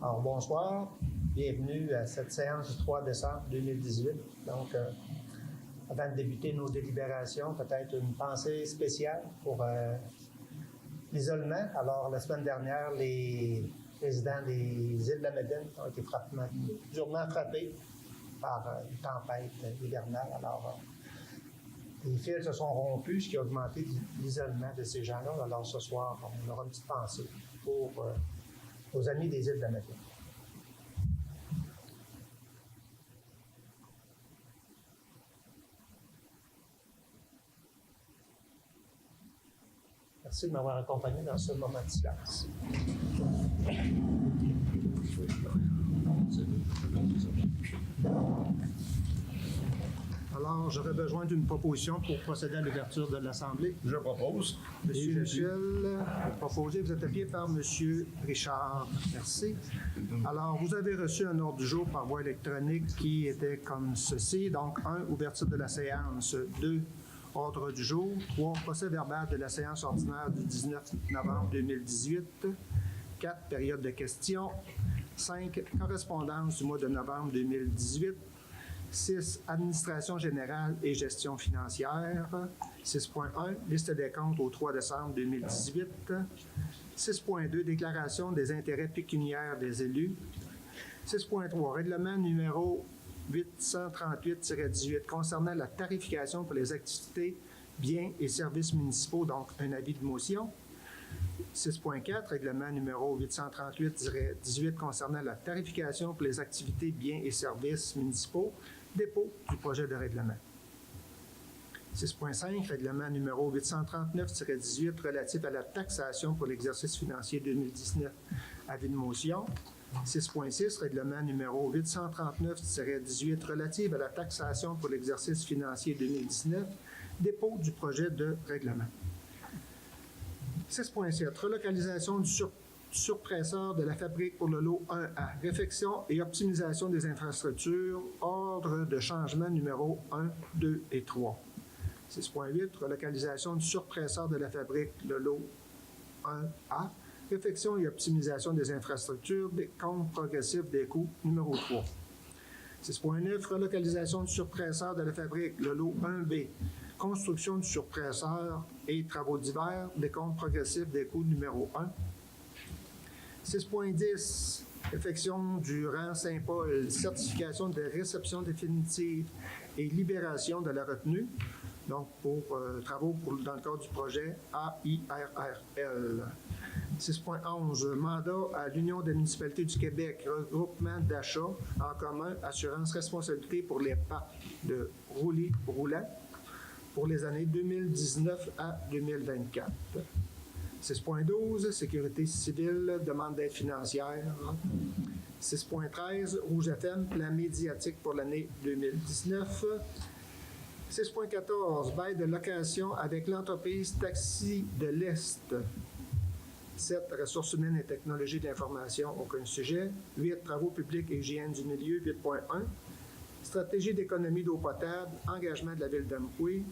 Alors, bonsoir. Bienvenue à cette séance du 3 décembre 2018. Donc, avant de débuter nos délibérations, peut-être une pensée spéciale pour l'isolement. Alors, la semaine dernière, les résidents des îles de la Médine ont été durement frappés par une tempête hivernale. Alors, les fils se sont rompus, ce qui a augmenté l'isolement de ces gens-là. Alors, ce soir, on aura une petite pensée pour nos amis des îles de la Médine. Merci de m'avoir accompagné dans ce moment de silence. Alors, j'aurais besoin d'une proposition pour procéder à l'ouverture de l'Assemblée. Je propose. Monsieur Michel, vous proposez, vous êtes appuyé par Monsieur Richard. Merci. Alors, vous avez reçu un ordre du jour par voie électronique qui était comme ceci. Donc, 1, ouverture de la séance. 2, ordre du jour. 3, procès verbal de la séance ordinaire du 19 novembre 2018. 4, période de questions. 5, correspondance du mois de novembre 2018. 6, administration générale et gestion financière. 6.1, liste des comptes au 3 décembre 2018. 6.2, déclaration des intérêts pécuniaires des élus. 6.3, règlement numéro 838-18 concernant la tarification pour les activités, biens et services municipaux, donc un avis de motion. 6.4, règlement numéro 838-18 concernant la tarification pour les activités, biens et services municipaux, dépôt du projet de règlement. 6.5, règlement numéro 839-18 relatif à la taxation pour l'exercice financier 2019, avis de motion. 6.6, règlement numéro 839-18 relatif à la taxation pour l'exercice financier 2019, dépôt du projet de règlement. 6.7, relocalisation du surpresseur de la fabrique pour le lot 1A, réfection et optimisation des infrastructures, ordre de changement numéro 1, 2 et 3. 6.8, relocalisation du surpresseur de la fabrique, le lot 1A, réfection et optimisation des infrastructures, décompte progressif des coûts, numéro 3. 6.9, relocalisation du surpresseur de la fabrique, le lot 1B, construction du surpresseur et travaux divers, décompte progressif des coûts, numéro 1. 6.10, effection du rang Saint-Paul, certification de réception définitive et libération de la retenue, donc pour travaux dans le cadre du projet AIRRL. 6.11, mandat à l'Union des municipalités du Québec, regroupement d'achat en commun, assurance responsabilité pour les parcs de roulis-roulants pour les années 2019 à 2024. 6.12, sécurité civile, demande d'aide financière. 6.13, Rouge FM, plan médiatique pour l'année 2019. 6.14, bail de location avec l'entreprise Taxi de l'Est. 7, ressources humaines et technologies de l'information, aucun sujet. 8, travaux publics et hygiène du milieu, 8.1. Stratégie d'économie d'eau potable, engagement de la ville d'Amqui.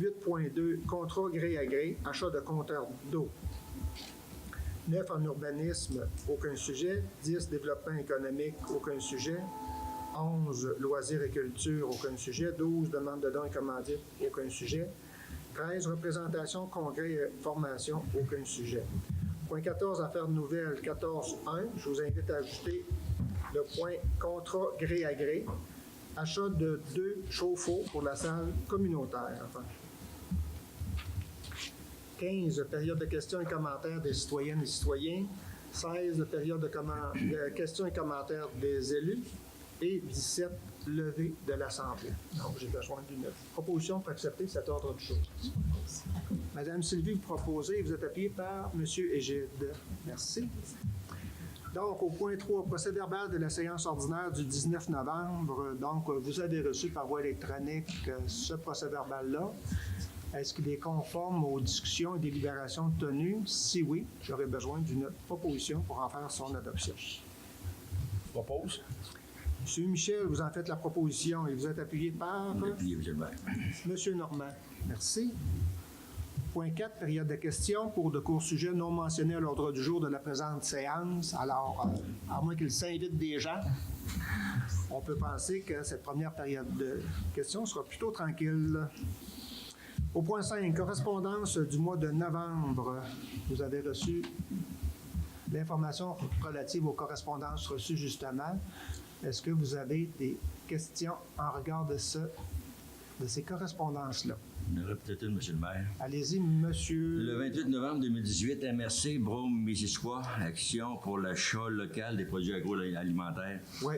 8.2, contrat gré à gré, achat de compteurs d'eau. 9, en urbanisme, aucun sujet. 10, développement économique, aucun sujet. 11, loisirs et culture, aucun sujet. 12, demande de dons et commandites, aucun sujet. 13, représentation, congrès et formation, aucun sujet. Point 14, affaires nouvelles, 14.1. Je vous invite à ajouter le point contrat gré à gré. Achat de 2 chauffe-eau pour la salle communautaire. 15, période de questions et commentaires des citoyennes et citoyens. 16, période de questions et commentaires des élus. Et 17, levée de l'Assemblée. Donc, j'ai besoin d'une proposition pour accepter cet ordre de choses. Madame Sylvie, vous proposez, vous êtes appuyée par M. Égide. Merci. Donc, au point 3, procès verbal de la séance ordinaire du 19 novembre. Donc, vous avez reçu par voie électronique ce procès verbal-là. Est-ce qu'il est conforme aux discussions et délibérations tenues? Si oui, j'aurais besoin d'une proposition pour en faire son adoption. Je propose. Monsieur Michel, vous en faites la proposition et vous êtes appuyé par? Monsieur Gilbert. Monsieur Normand. Merci. Point 4, période de questions pour de courts sujets non mentionnés à l'ordre du jour de la présente séance. Alors, à moins qu'il s'invite des gens, on peut penser que cette première période de questions sera plutôt tranquille. Au point 5, correspondance du mois de novembre. Vous avez reçu l'information relative aux correspondances reçues justement. Est-ce que vous avez des questions en regard de ces correspondances-là? Il y en aurait peut-être une, M. le maire. Allez-y, monsieur. Le 28 novembre 2018, MRC Brome-Missisquoi, action pour l'achat local des produits agroalimentaires. Oui.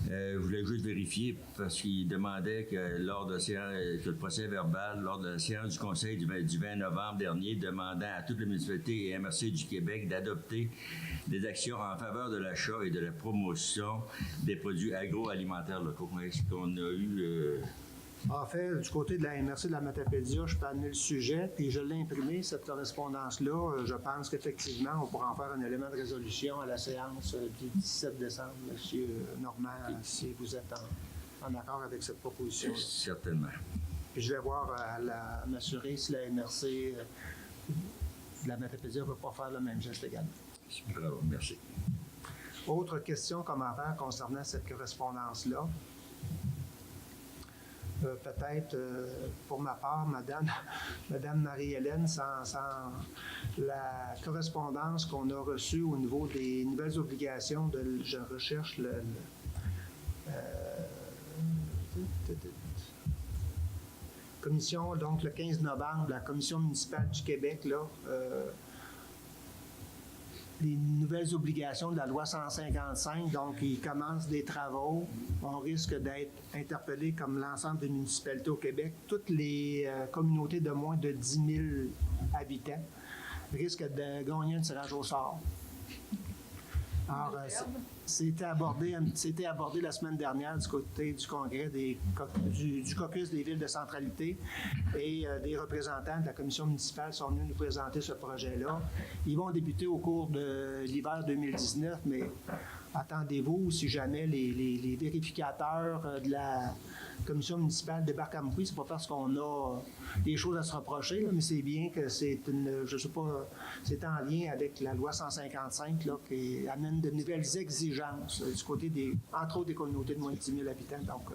Je voulais juste vérifier parce qu'il demandait que lors de que le procès verbal, lors de la séance du Conseil du 20 novembre dernier, demandant à toutes les municipalités et MRC du Québec d'adopter des actions en faveur de l'achat et de la promotion des produits agroalimentaires locaux. Est-ce qu'on a eu... En fait, du côté de la MRC de la Matapédia, je peux amener le sujet, puis je l'ai imprimé, cette correspondance-là. Je pense qu'effectivement, on pourra en faire un élément de résolution à la séance du 17 décembre, M. Normand, si vous êtes en accord avec cette proposition. Certainement. Puis je vais voir à m'assurer si la MRC de la Matapédia ne va pas faire le même geste également. Bravo, merci. Autre question, commentaire concernant cette correspondance-là? Peut-être, pour ma part, Madame Marie-Hélène, sans la correspondance qu'on a reçue au niveau des nouvelles obligations je recherche commission, donc le 15 novembre, la Commission municipale du Québec, là, les nouvelles obligations de la loi 155, donc ils commencent des travaux. On risque d'être interpellé comme l'ensemble des municipalités au Québec. Toutes les communautés de moins de 10 000 habitants risquent de gagner un tirage au sort. Alors, c'était abordé la semaine dernière du côté du congrès du caucus des villes de centralité et des représentants de la commission municipale sont venus nous présenter ce projet-là. Ils vont débuter au cours de l'hiver 2019, mais attendez-vous, si jamais les vérificateurs de la commission municipale débarquent à Mouy, c'est pas parce qu'on a des choses à se reprocher, là, mais c'est bien que c'est c'est en lien avec la loi 155 là, qui amène de nouvelles exigences du côté entre autres des communautés de moins de 10 000 habitants. Donc,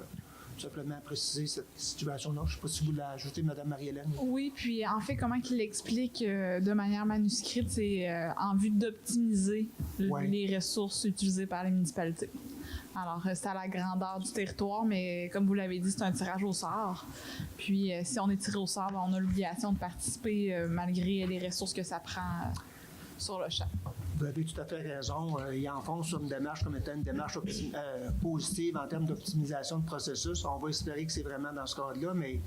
tout simplement préciser cette situation-là. Je ne sais pas si vous voulez ajouter, Mme Marie-Hélène. Oui, puis en fait, comment il l'explique de manière manuscrite, c'est en vue d'optimiser les ressources utilisées par les municipalités. Alors, c'est à la grandeur du territoire, mais comme vous l'avez dit, c'est un tirage au sort. Puis, si on est tiré au sort, on a l'obligation de participer malgré les ressources que ça prend sur le champ. Vous avez tout à fait raison. Ils en font sur une démarche comme étant une démarche positive en termes d'optimisation de processus. On va espérer que c'est vraiment dans ce cadre-là, mais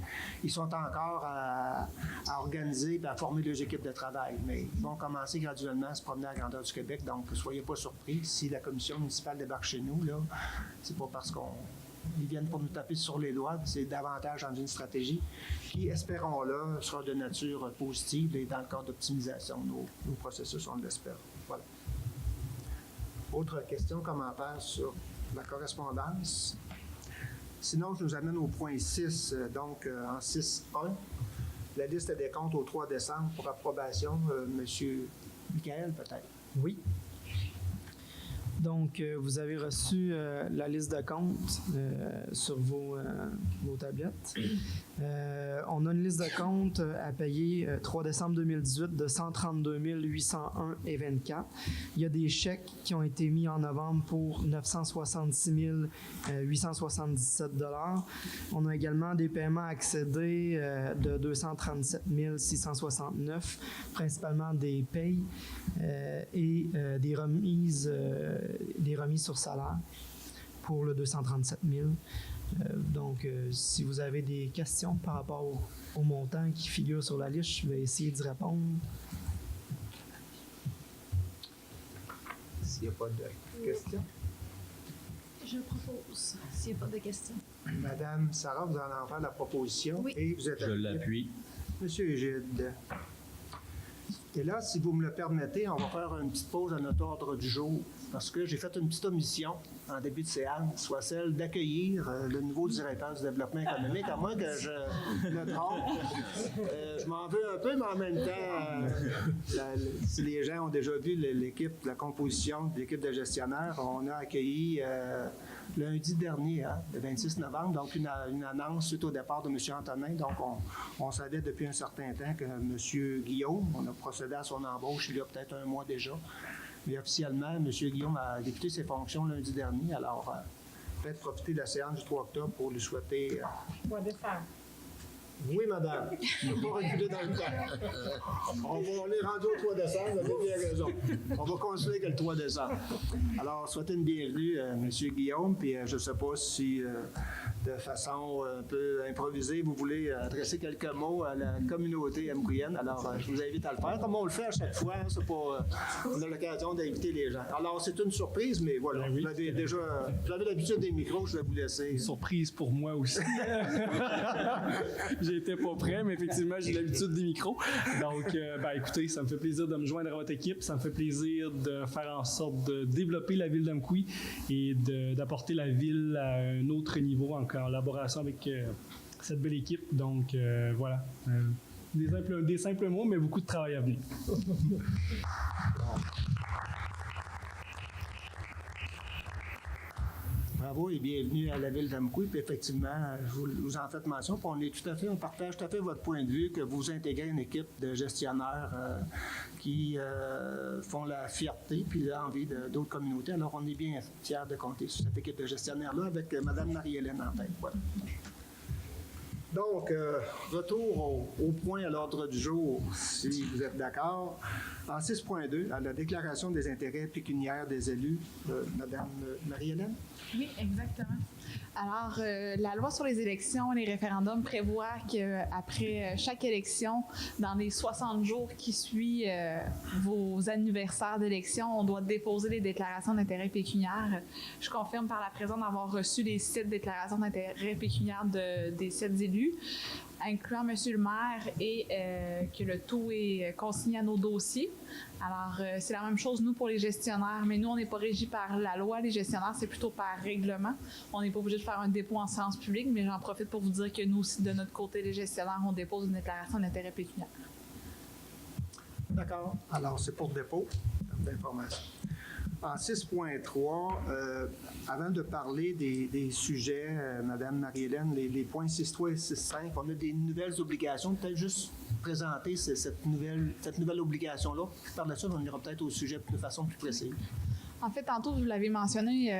ils sont encore à organiser et à former leurs équipes de travail. Mais ils vont commencer graduellement à se promener à la grandeur du Québec, donc ne soyez pas surpris. Si la commission municipale débarque chez nous, là, c'est pas parce qu'ils viennent pour nous taper sur les doigts, c'est davantage dans une stratégie qui, espérons-le, sera de nature positive et dans le cadre d'optimisation de nos processus, on l'espère. Voilà. Autre question, commentaire sur la correspondance. Sinon, je nous amène au point 6, donc en 6.1. La liste des comptes au 3 décembre pour approbation. Monsieur Michael, peut-être. Oui. Donc, vous avez reçu la liste de comptes sur vos tablettes. On a une liste de comptes à payer 3 décembre 2018 de 132 801,24. Il y a des chèques qui ont été mis en novembre pour 966 877 $. On a également des paiements accédés de 237 669, principalement des payes et des remises sur salaire pour le 237 000. Donc, si vous avez des questions par rapport au montant qui figure sur la liste, je vais essayer d'y répondre. S'il n'y a pas de questions. Je propose, s'il n'y a pas de questions. Madame Sarah, vous allez en faire la proposition. Oui. Et vous êtes Je l'appuie. Monsieur Egide. Et là, si vous me le permettez, on va faire une petite pause à notre ordre du jour parce que j'ai fait une petite omission en début de séance, soit celle d'accueillir le nouveau directeur du développement économique, à moins que je me trompe. Je m'en veux un peu, mais en même temps, si les gens ont déjà vu l'équipe, la composition de l'équipe de gestionnaires, on a accueilli lundi dernier, le 26 novembre, donc une annonce suite au départ de M. Antonin. Donc, on savait depuis un certain temps que M. Guillaume, on a procédé à son embauche il y a peut-être un mois déjà. Mais officiellement, M. Guillaume a débuté ses fonctions lundi dernier. Alors, peut-être profiter de la séance du 3 octobre pour lui souhaiter... Oui, madame. Ne pas reculer dans le temps. On est rendu au 3 décembre, vous avez bien raison. On va continuer avec le 3 décembre. Alors, souhaitez une bienvenue à M. Guillaume, puis je ne sais pas si, de façon un peu improvisée, vous voulez adresser quelques mots à la communauté amkouyenne. Alors, je vous invite à le faire, comme on le fait à chaque fois. Hein, c'est pas, on a l'occasion d'inviter les gens. Alors, c'est une surprise, mais voilà. Ben oui. Vous avez déjà vous avez l'habitude des micros, je vais vous laisser. Surprise pour moi aussi. J'étais pas prêt, mais effectivement, j'ai l'habitude des micros. Donc, écoutez, ça me fait plaisir de me joindre à votre équipe. Ça me fait plaisir de faire en sorte de développer la ville d'Amkoui et d'apporter la ville à un autre niveau en collaboration avec cette belle équipe. Donc, voilà. Des simples mots, mais beaucoup de travail à venir. Bravo et bienvenue à la ville d'Amkoui. Puis effectivement, vous en faites mention. Puis on partage tout à fait votre point de vue que vous intégrez une équipe de gestionnaires qui font la fierté puis l'envie d'autres communautés. Alors, on est bien fiers de compter sur cette équipe de gestionnaires-là avec Mme Marie-Hélène en tête. Voilà. Donc, retour au point à l'ordre du jour, si vous êtes d'accord. En 6.2, à la déclaration des intérêts pécuniaires des élus, Mme Marie-Hélène? Oui, exactement. Alors, la loi sur les élections et les référendums prévoit qu'après chaque élection, dans les 60 jours qui suivent vos anniversaires d'élection, on doit déposer les déclarations d'intérêt pécuniaire. Je confirme par la présente d'avoir reçu les 7 déclarations d'intérêt pécuniaire des 7 élus, incluant M. le maire, et que le tout est consigné à nos dossiers. Alors, c'est la même chose, nous, pour les gestionnaires, mais nous, on n'est pas régis par la loi. Les gestionnaires, c'est plutôt par règlement. On n'est pas obligé de faire un dépôt en séance publique, mais j'en profite pour vous dire que nous aussi, de notre côté, les gestionnaires, on dépose une déclaration d'intérêt pécuniaire. D'accord. Alors, c'est pour dépôt d'informations. En 6.3, avant de parler des sujets, Mme Marie-Hélène, les points 6.3 et 6.5, on a des nouvelles obligations. Peut-être juste présenter cette nouvelle obligation-là. Par la suite, on ira peut-être au sujet de façon plus précise. En fait, tantôt, vous l'avez mentionné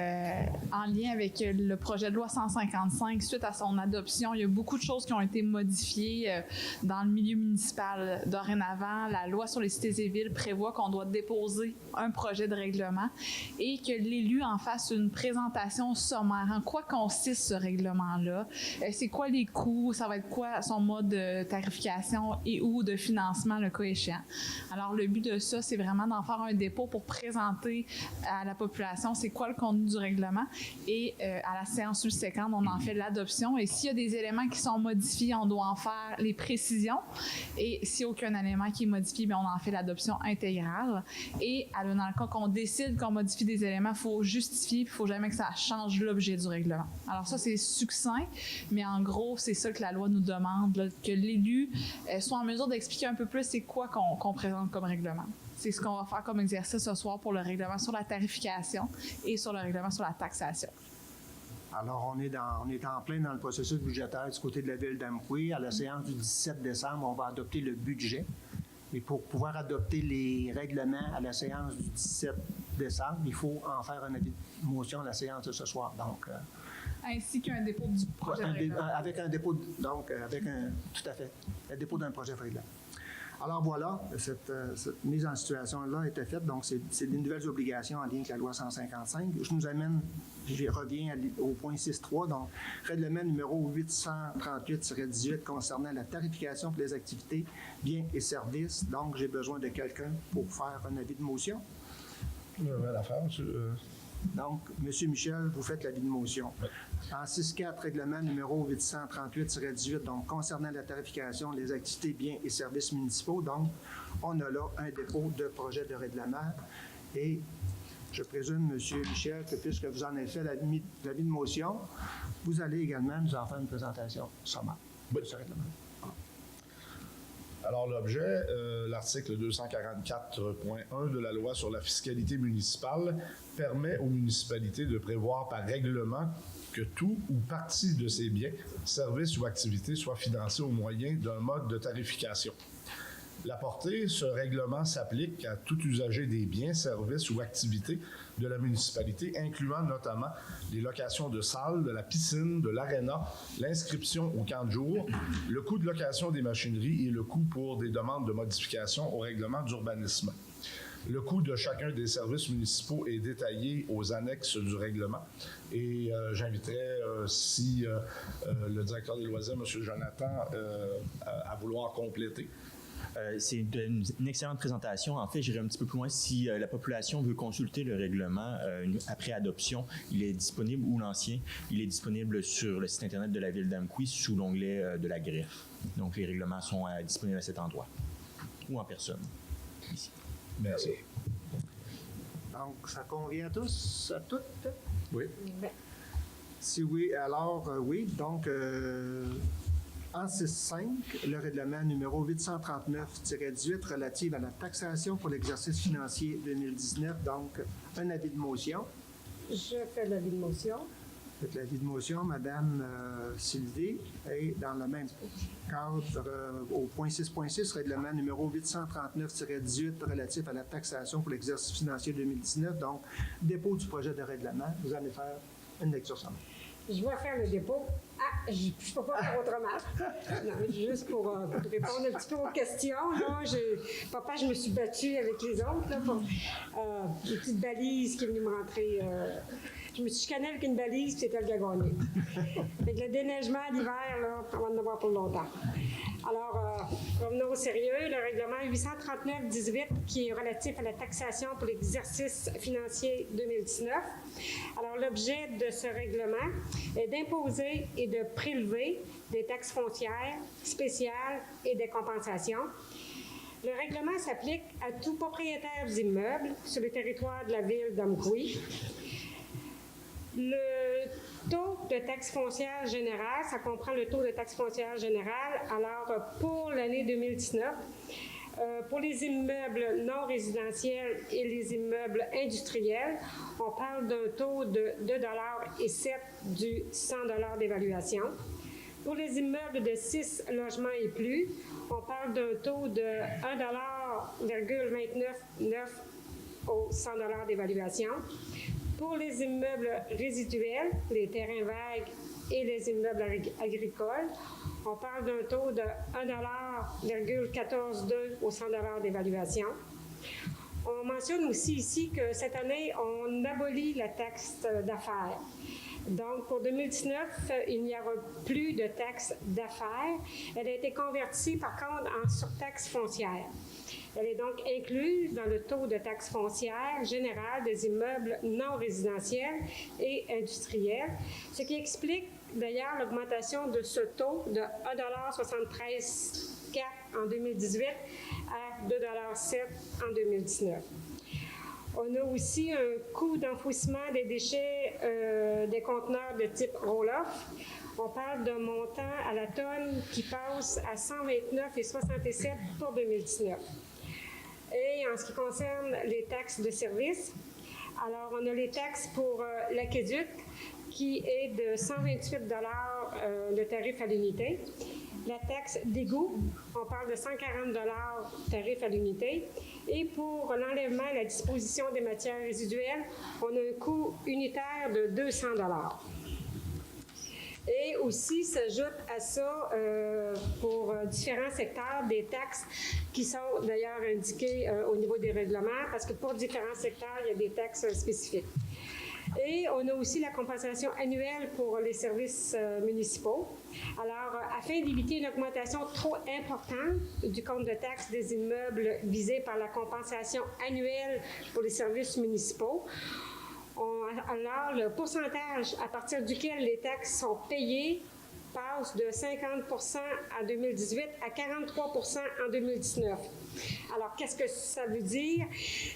en lien avec le projet de loi 155. Suite à son adoption, il y a beaucoup de choses qui ont été modifiées dans le milieu municipal. Dorénavant, la loi sur les cités et villes prévoit qu'on doit déposer un projet de règlement et que l'élu en fasse une présentation sommaire. En quoi consiste ce règlement-là? C'est quoi les coûts? Ça va être quoi son mode de tarification et ou de financement, le cas échéant? Alors, le but de ça, c'est vraiment d'en faire un dépôt pour présenter à la population c'est quoi le contenu du règlement et à la séance subséquente, on en fait l'adoption et s'il y a des éléments qui sont modifiés, on doit en faire les précisions et s'il n'y a aucun élément qui est modifié, bien, on en fait l'adoption intégrale et dans le cas qu'on décide qu'on modifie des éléments, il faut justifier, il ne faut jamais que ça change l'objet du règlement. Alors ça, c'est succinct, mais en gros, c'est ça que la loi nous demande, là, que l'élu soit en mesure d'expliquer un peu plus c'est quoi qu'on présente comme règlement. C'est ce qu'on va faire comme exercice ce soir pour le règlement sur la tarification et sur le règlement sur la taxation. Alors, on est en plein dans le processus budgétaire du côté de la ville d'Amkoui. À la séance du 17 décembre, on va adopter le budget. Et pour pouvoir adopter les règlements à la séance du 17 décembre, il faut en faire un avis de motion à la séance de ce soir. Donc, ainsi qu'un dépôt du projet de règlement. Avec un dépôt, tout à fait, le dépôt d'un projet de règlement. Alors voilà, cette mise en situation-là était faite, donc c'est des nouvelles obligations en lien avec la loi 155. Je reviens au point 6.3, donc règlement numéro 838-18 concernant la tarification pour les activités, biens et services. Donc j'ai besoin de quelqu'un pour faire un avis de motion. Donc, M. Michel, vous faites l'avis de motion. Oui. En 6.4, règlement numéro 838-18, donc concernant la tarification, les activités, biens et services municipaux. Donc, on a là un dépôt de projet de règlement. Et je présume, M. Michel, que puisque vous en avez fait l'avis de motion, vous allez également nous en faire une présentation sommaire de ce règlement. Alors, l'objet, l'article 244.1 de la loi sur la fiscalité municipale permet aux municipalités de prévoir par règlement que tout ou partie de ces biens, services ou activités soit financé au moyen d'un mode de tarification. La portée, ce règlement s'applique à tout usager des biens, services ou activités de la municipalité, incluant notamment les locations de salles, de la piscine, de l'aréna, l'inscription au camp de jour, le coût de location des machineries et le coût pour des demandes de modification au règlement d'urbanisme. Le coût de chacun des services municipaux est détaillé aux annexes du règlement. Et j'inviterais, si le directeur des loisirs, M. Jonathan, à vouloir compléter. C'est une excellente présentation. En fait, j'irai un petit peu plus loin. Si la population veut consulter le règlement après adoption, il est disponible, ou l'ancien, il est disponible sur le site Internet de la Ville d'Amqui sous l'onglet de la greffe. Donc, les règlements sont disponibles à cet endroit ou en personne, ici. Merci. Donc, ça convient à tous, à toutes? Oui. Si oui, alors oui. Donc, en 6.5, le règlement numéro 839-18 relatif à la taxation pour l'exercice financier 2019. Donc, un avis de motion. Je fais l'avis de motion. Faites l'avis de motion, Madame Sylvie. Et dans le même cadre, au point 6.6, règlement numéro 839-18 relatif à la taxation pour l'exercice financier 2019. Donc, dépôt du projet de règlement. Vous allez faire une lecture sommaire. Je vais faire le dépôt. Je ne peux pas faire autrement. Non, juste pour répondre un petit peu aux questions. Là, papa, je me suis battue avec les autres là, pour une petite balise qui est venue me rentrer. Je me suis chicanée avec une balise, puis c'est elle qui a gagné. Fait que le déneigement à l'hiver, là, on va en avoir pour longtemps. Alors, revenons au sérieux. Le règlement 839-18 qui est relatif à la taxation pour l'exercice financier 2019. Alors, l'objet de ce règlement est d'imposer et de prélever des taxes foncières spéciales et des compensations. Le règlement s'applique à tout propriétaire d'immeubles sur le territoire de la ville d'Amqui. Le taux de taxe foncière générale, ça comprend le taux de taxe foncière générale. Alors, pour l'année 2019, pour les immeubles non résidentiels et les immeubles industriels, on parle d'un taux de 2,07 $ du 100 $ d'évaluation. Pour les immeubles de 6 logements et plus, on parle d'un taux de 1,29 $ au 100 $ d'évaluation. Pour les immeubles résiduels, les terrains vagues et les immeubles agricoles, on parle d'un taux de 1,14 $ au 100 $ d'évaluation. On mentionne aussi ici que cette année, on abolit la taxe d'affaires. Donc, pour 2019, il n'y aura plus de taxe d'affaires. Elle a été convertie, par contre, en surtaxe foncière. Elle est donc incluse dans le taux de taxe foncière générale des immeubles non résidentiels et industriels, ce qui explique d'ailleurs l'augmentation de ce taux de 1,73 $ en 2018 à 2,07 $ en 2019. On a aussi un coût d'enfouissement des déchets des conteneurs de type roll-off. On parle d'un montant à la tonne qui passe à 129,67 $ pour 2019. Et en ce qui concerne les taxes de service, alors on a les taxes pour l'aqueduc qui est de 128 $ le tarif à l'unité. La taxe d'égout, on parle de 140 $ tarif à l'unité. Et pour l'enlèvement et la disposition des matières résiduelles, on a un coût unitaire de 200 $. Et aussi s'ajoute à ça, pour différents secteurs, des taxes qui sont d'ailleurs indiquées au niveau des règlements, parce que pour différents secteurs, il y a des taxes spécifiques. Et on a aussi la compensation annuelle pour les services municipaux. Alors, afin d'éviter une augmentation trop importante du compte de taxes des immeubles visés par la compensation annuelle pour les services municipaux, alors le pourcentage à partir duquel les taxes sont payées passe de 50 en 2018 à 43 en 2019. Alors, qu'est-ce que ça veut dire?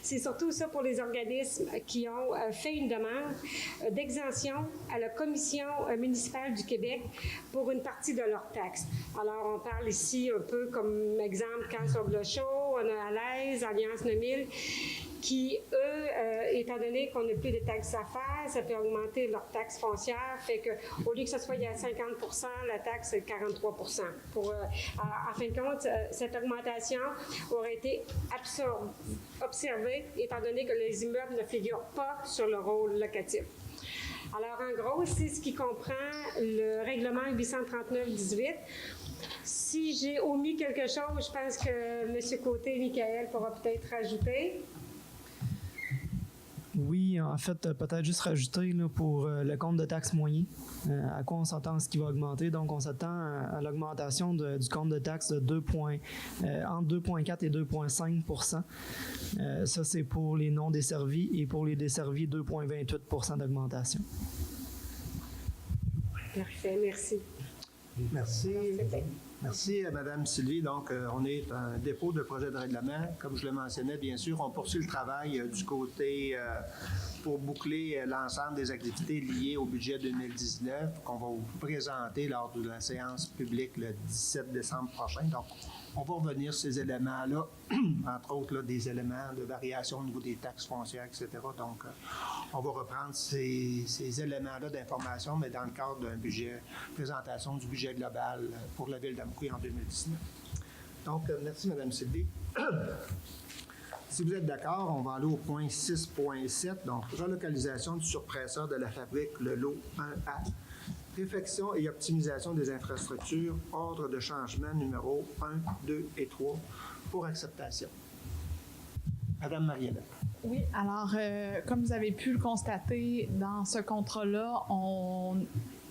C'est surtout ça pour les organismes qui ont fait une demande d'exemption à la Commission municipale du Québec pour une partie de leurs taxes. Alors, on parle ici un peu comme exemple Cancer Blochot, on a à l'aise, Alliance 9000, qui, eux, étant donné qu'on n'a plus de taxes à faire, ça peut augmenter leur taxe foncière, fait qu'au lieu que ce soit à 50 la taxe est 43 en fin de compte, cette augmentation aurait été observée, étant donné que les immeubles ne figurent pas sur le rôle locatif. Alors, en gros, c'est ce qui comprend le règlement 839-18. Si j'ai omis quelque chose, je pense que M. Côté, Michael, pourra peut-être rajouter. Oui, en fait, peut-être juste rajouter là, pour le compte de taxes moyen, à quoi on s'attend à ce qui va augmenter. Donc, on s'attend à l'augmentation du compte de taxes de entre 2,4 et 2,5 ça, c'est pour les non desservis et pour les desservis, 2,28 d'augmentation. Parfait, merci. Merci. Merci à Mme Sylvie. Donc, on est un dépôt de projet de règlement. Comme je le mentionnais, bien sûr, on poursuit le travail du côté pour boucler l'ensemble des activités liées au budget 2019 qu'on va vous présenter lors de la séance publique le 17 décembre prochain. Donc, on va revenir sur ces éléments-là, entre autres là, des éléments de variation au niveau des taxes foncières, etc. Donc, on va reprendre ces éléments-là d'information, mais dans le cadre d'un budget, présentation du budget global pour la ville d'Amqui en 2019. Donc, merci, Mme Sylvie. Si vous êtes d'accord, on va aller au point 6.7, donc relocalisation du surpresseur de la fabrique, le lot 1A. Réfection et optimisation des infrastructures, ordre de changement numéro 1, 2 et 3 pour acceptation. Madame Marie-Hélène. Oui, alors, comme vous avez pu le constater, dans ce contrat-là,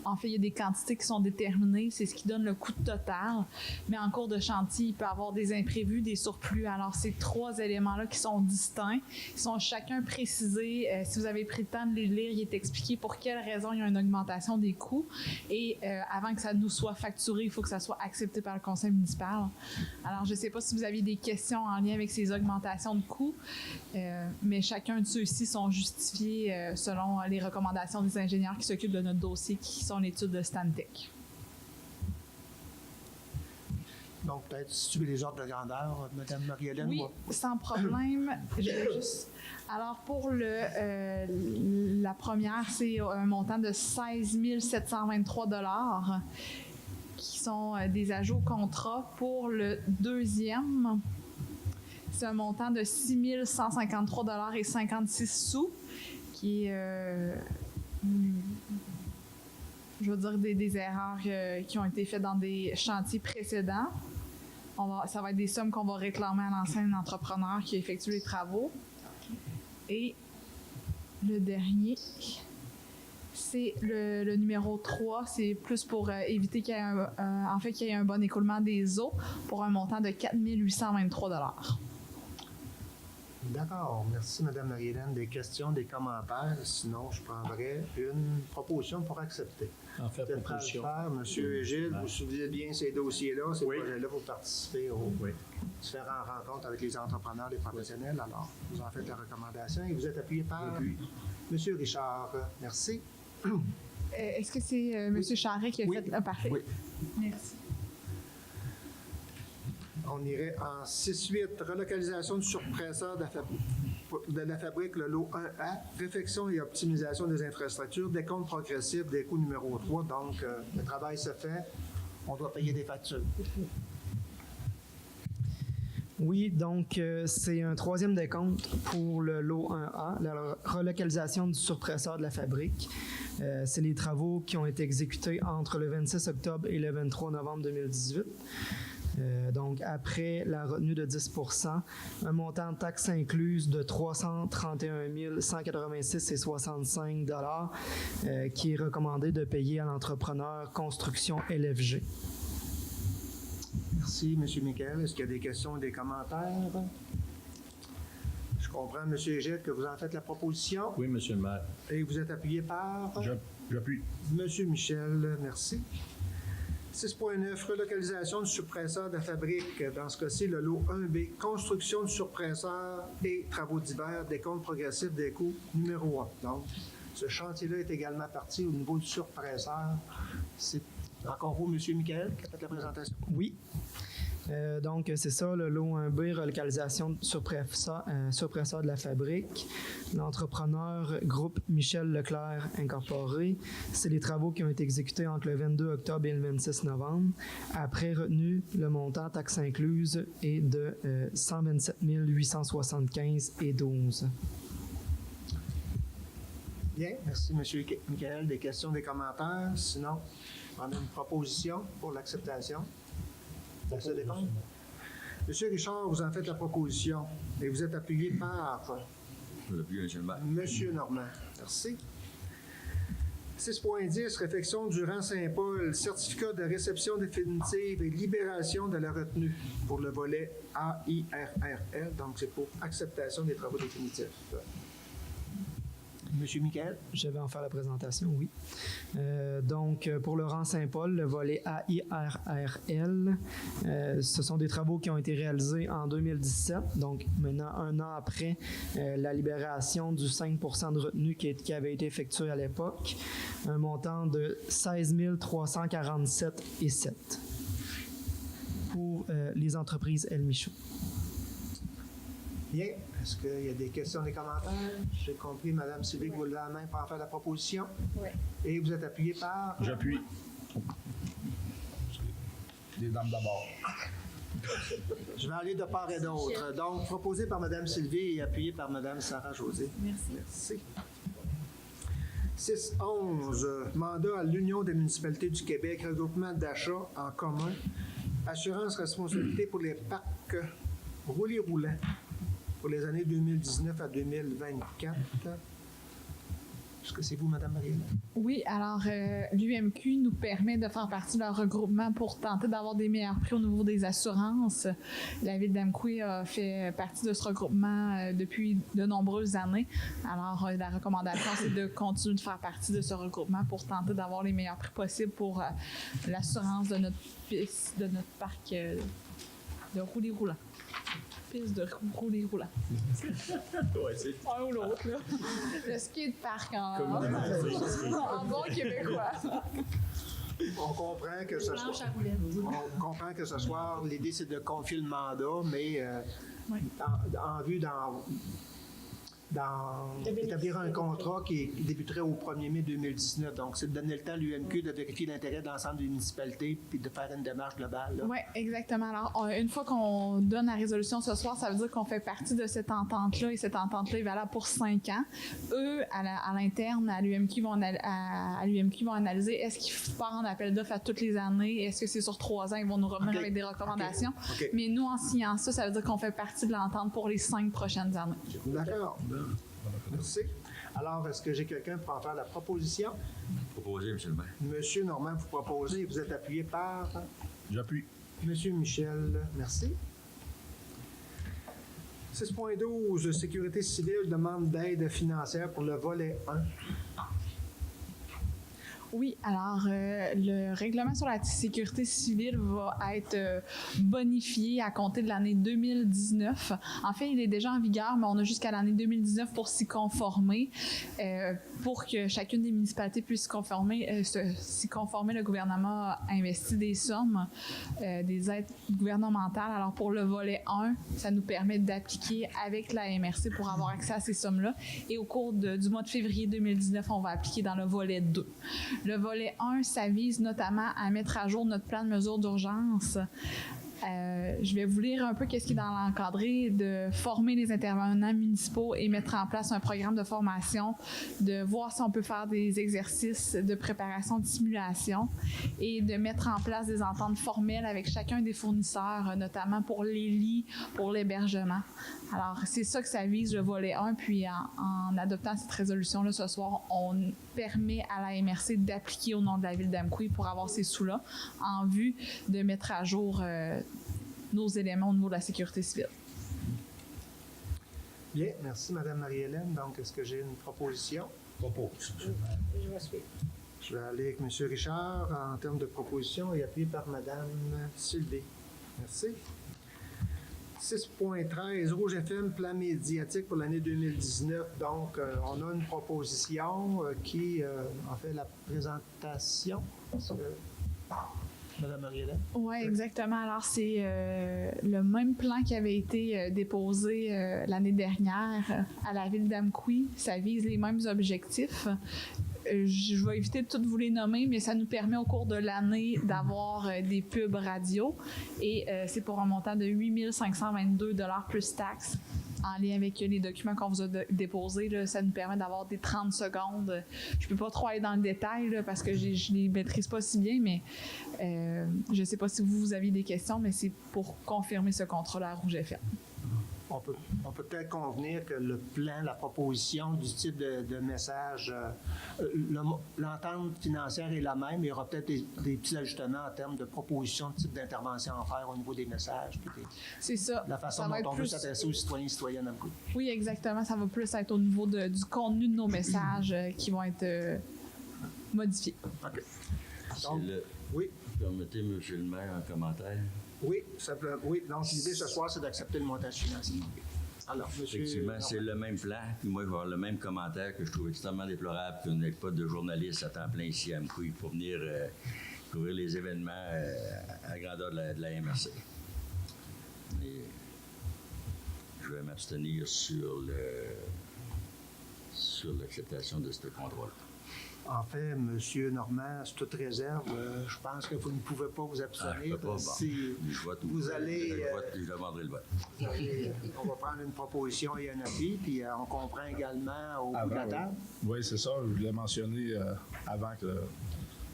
en fait, il y a des quantités qui sont déterminées, c'est ce qui donne le coût total, mais en cours de chantier, il peut y avoir des imprévus, des surplus. Alors, ces trois éléments-là qui sont distincts, ils sont chacun précisés. Si vous avez pris le temps de les lire, il est expliqué pour quelles raisons il y a une augmentation des coûts. Et avant que ça nous soit facturé, il faut que ça soit accepté par le conseil municipal. Alors, je ne sais pas si vous aviez des questions en lien avec ces augmentations de coûts, mais chacun de ceux-ci sont justifiés selon les recommandations des ingénieurs qui s'occupent de notre dossier, qui sont l'étude de Stantec. Donc, peut-être situer les ordres de grandeur, Mme Marie-Hélène. Oui, sans problème. Alors, pour la première, c'est un montant de 16 723 $ qui sont des ajouts au contrat. Pour le deuxième, c'est un montant de 6 153 $ et 56 sous qui est... je veux dire des erreurs qui ont été faites dans des chantiers précédents. Ça va être des sommes qu'on va réclamer à l'ancien entrepreneur qui a effectué les travaux. Et le dernier, c'est le numéro 3. C'est plus pour éviter qu'il y ait un bon écoulement des eaux pour un montant de 4 823 $. D'accord. Merci, Mme Marie-Hélène. Des questions, des commentaires? Sinon, je prendrais une proposition pour accepter. En fait, proposition. M. Gilles, vous suivez bien ces dossiers-là, ces projets-là, pour participer aux différentes rencontres avec les entrepreneurs, les professionnels. Alors, vous en faites la recommandation et vous êtes appuyé par M. Richard. Merci. Est-ce que c'est M. Charret qui a fait... Ah, parfait. Oui. Merci. On irait en 6-8, relocalisation du surpresseur de la fabrique, le lot 1A, réfection et optimisation des infrastructures, décompte progressif des coûts numéro 3. Donc, le travail se fait, on doit payer des factures. Oui, donc c'est un troisième décompte pour le lot 1A, la relocalisation du surpresseur de la fabrique. C'est les travaux qui ont été exécutés entre le 26 octobre et le 23 novembre 2018. Donc, après la retenue de 10 %, un montant de taxes incluses de 331 186,65 $ qui est recommandé de payer à l'entrepreneur Construction LFG. Merci, M. Michael. Est-ce qu'il y a des questions et des commentaires? Je comprends, M. Gilles, que vous en faites la proposition. Oui, M. le maire. Et vous êtes appuyé par? J'appuie. M. Michel, merci. 6.9, relocalisation du surpresseur de la fabrique. Dans ce cas-ci, le lot 1B, construction du surpresseur et travaux divers, décompte progressif des coûts numéro 1. Donc, ce chantier-là est également parti au niveau du surpresseur. C'est encore vous, M. Michael, qui a fait la présentation. Oui. Donc, c'est ça, le lot 1B, relocalisation surpresseur de la fabrique. L'entrepreneur groupe Michel Leclerc Incorporé. C'est les travaux qui ont été exécutés entre le 22 octobre et le 26 novembre. Après retenu, le montant taxe incluse est de 127 875,12. Bien, merci, M. Michael. Des questions, des commentaires? Sinon, on a une proposition pour l'acceptation. Monsieur Richard, vous en faites la proposition et vous êtes appuyé par Monsieur Normand. Merci. 6.10, réflexion du rang Saint-Paul, certificat de réception définitive et libération de la retenue pour le volet AIRRL, donc c'est pour acceptation des travaux définitifs. Monsieur Michael. Je vais en faire la présentation, oui. Donc, pour le rang Saint-Paul, le volet AIRRL, ce sont des travaux qui ont été réalisés en 2017, donc maintenant un an après la libération du 5 % de retenue qui avait été effectuée à l'époque, un montant de 16 347,7 pour les entreprises El Michaud. Bien. Est-ce qu'il y a des questions, des commentaires? J'ai compris, Mme Sylvie, que vous levez la main pour en faire la proposition. Oui. Et vous êtes appuyé par? J'appuie. Les dames d'abord. Je vais aller de part et d'autre. Donc, proposé par Mme Sylvie et appuyé par Mme Sarah-Josée. Merci. 6.11, mandat à l'Union des municipalités du Québec, regroupement d'achat en commun, assurance responsabilité pour les parcs roulés-roulants pour les années 2019 à 2024. Est-ce que c'est vous, Mme Marie? Oui, alors l'UMQ nous permet de faire partie de leur regroupement pour tenter d'avoir des meilleurs prix au niveau des assurances. La ville d'Amqui a fait partie de ce regroupement depuis de nombreuses années. Alors, la recommandation, c'est de continuer de faire partie de ce regroupement pour tenter d'avoir les meilleurs prix possibles pour l'assurance de notre piste, de notre parc de roulis-roulants. Piste de roulis-roulants. Ouais, c'est Un ou l'autre, là. Le skate park en bon québécois. On comprend que ce soir, l'idée c'est de confier le mandat, mais Oui. en vue d'établir un contrat qui débuterait au 1er mai 2019. Donc, c'est de donner le temps à l'UMQ de vérifier l'intérêt de l'ensemble des municipalités puis de faire une démarche globale. Oui, exactement. Alors, une fois qu'on donne la résolution ce soir, ça veut dire qu'on fait partie de cette entente-là et cette entente-là est valable pour 5 ans. Eux, à l'interne, à l'UMQ, vont analyser est-ce qu'ils partent en appel d'offres à toutes les années, est-ce que c'est sur 3 ans, ils vont nous revenir avec des recommandations. OK. Mais nous, en signant ça, ça veut dire qu'on fait partie de l'entente pour les 5 prochaines années. D'accord. Merci. Alors, est-ce que j'ai quelqu'un pour en faire la proposition? Proposé, M. le maire. Monsieur Normand, vous proposez et vous êtes appuyé par J'appuie. Monsieur Michel. Merci. 6.12, Sécurité civile demande d'aide financière pour le volet 1. Oui, alors le règlement sur la sécurité civile va être bonifié à compter de l'année 2019. En fait, il est déjà en vigueur, mais on a jusqu'à l'année 2019 pour s'y conformer. Pour que chacune des municipalités puisse s'y conformer, le gouvernement a investi des sommes, des aides gouvernementales. Alors pour le volet 1, ça nous permet d'appliquer avec la MRC pour avoir accès à ces sommes-là. Et au cours du mois de février 2019, on va appliquer dans le volet 2. Le volet 1, ça vise notamment à mettre à jour notre plan de mesures d'urgence. Je vais vous lire un peu qu'est-ce qui est dans l'encadré, de former les intervenants municipaux et mettre en place un programme de formation, de voir si on peut faire des exercices de préparation de simulation et de mettre en place des ententes formelles avec chacun des fournisseurs, notamment pour les lits, pour l'hébergement. Alors, c'est ça que ça vise, le volet 1, puis en adoptant cette résolution-là ce soir, on permet à la MRC d'appliquer au nom de la ville d'Amqui pour avoir ces sous-là en vue de mettre à jour nos éléments au niveau de la sécurité civile. Bien, merci Mme Marie-Hélène. Donc, est-ce que j'ai une proposition? Propose. Je vais suivre. Je vais aller avec M. Richard en termes de proposition et appuyé par Mme Sylvie. Merci. 6.13, Rouge FM, plan médiatique pour l'année 2019. Donc, on a une proposition qui en fait la présentation. Mme Mariella? Oui, exactement. Alors, c'est le même plan qui avait été déposé l'année dernière à la ville d'Amqui. Ça vise les mêmes objectifs. Je vais éviter de toutes vous les nommer, mais ça nous permet au cours de l'année d'avoir des pubs radio et c'est pour un montant de 8 522 $ plus taxes. En lien avec les documents qu'on vous a déposés, là, ça nous permet d'avoir des 30 secondes. Je ne peux pas trop aller dans le détail là, parce que je ne les maîtrise pas si bien, mais je ne sais pas si vous avez des questions, mais c'est pour confirmer ce contrat-là à Rouge FM. On peut peut-être convenir que le plan, la proposition du type de message, l'entente financière est la même, mais il y aura peut-être des petits ajustements en termes de proposition de type d'intervention à faire au niveau des messages. C'est ça. La façon Ça va dont être on veut plus... s'adresser aux citoyens et citoyennes. Oui, exactement. Ça va plus être au niveau du contenu de nos messages qui vont être modifiés. OK. C'est Donc, oui. Permettez, M. le maire, un commentaire. Oui, simplement. Oui, donc l'idée ce soir, c'est d'accepter le montage financier. Alors, monsieur. Effectivement, c'est le même plan. Puis moi, je vais avoir le même commentaire que je trouve extrêmement déplorable qu'on n'ait pas de journalistes à temps plein ici à Amqui pour venir couvrir les événements à grandeur de la MRC. Et je vais m'abstenir sur l'acceptation de ce contrôle. En fait, M. Normand, c'est toute réserve. Je pense que vous ne pouvez pas vous abstenir. Si vous allez... Je demanderai le vote. On va prendre une proposition et un appui, puis on comprend également au bout de la table. Oui, c'est ça. Je voulais mentionner avant que